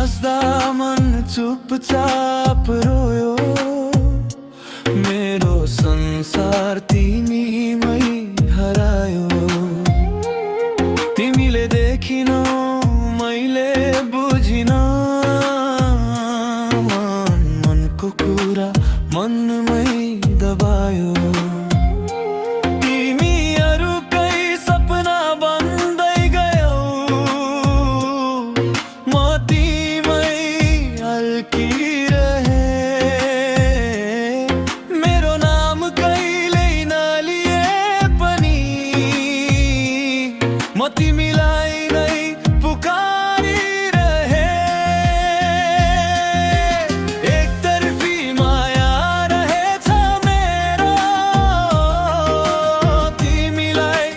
हाँस्दा मन चुपचाप रोयो। मेरो संसार तिमीमै हरायो। तिमीले देखिनौ मैले बुझिन, मनको कुरा मनमै दबायो। तिमी अरूकै सपना बन्दै गयौ, म तिमै अल्किरहे। मेरो नाम कहिल्यै नलिए पनि म तिमीलाई नै पुकारिरहे। एकतर्फी माया रहेछ मेरो, तिमीलाई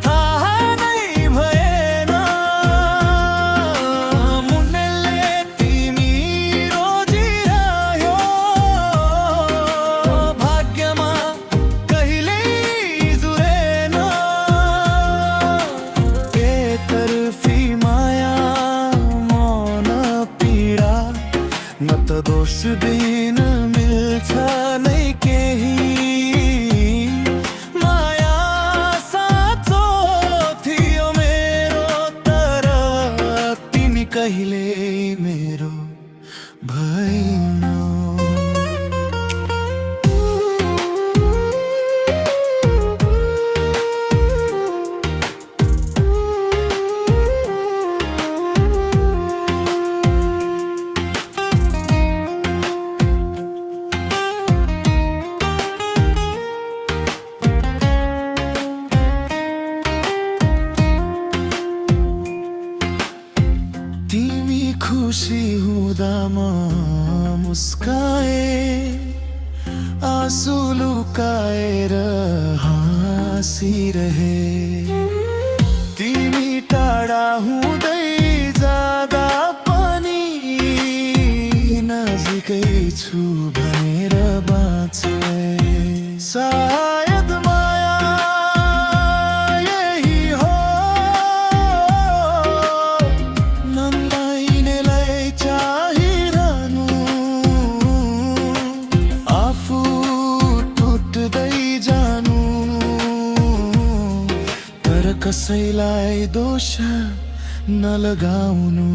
थाहा नै भएन। मुन्नेले तिमी रोजिरह्यो, भाग्यमा कहिल्यै जुरेन। एकतर्फी माया मौन पीडा, न त दोष दिन मिल्छ नै केही। माया साँचो थियो मेरो, तर तिमी कहिल्यै मेरो भएनौ। तिमी खुसी हुँदा म मुस्काए, आँसु लुकाएर हाँसिरहे। तिमी टाढा हुँदै जाँदा पनि नजिकै छु भनेर बाँचे। सायद माया यही हो, नन्दाइनेलाई चाहिरहनु, आफू टुट्दै जानु, तर कसैलाई दोष नलगाउनु।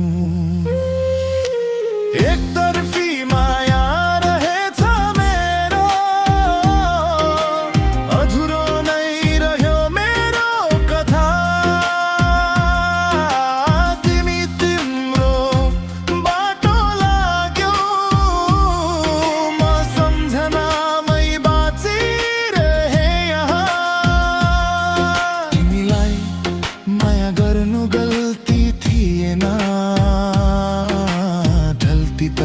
एकतर्फी माया रहेछ मेरो, अधुरो नै रह्यो मेरो कथा। तिमी तिम्रो बाटो लाग्यौ, म सम्झनामै बाँचिरहे यहाँ। तिमीलाई माया गर्नु गल्ती थिएन, ढल्ती त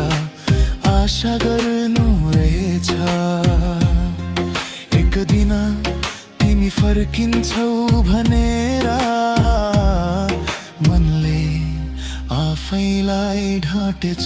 आशा गर्नु रहेछ। एक दिन तिमी फर्किन्छौ भनेर मनले आफैलाई ढाँटेछ।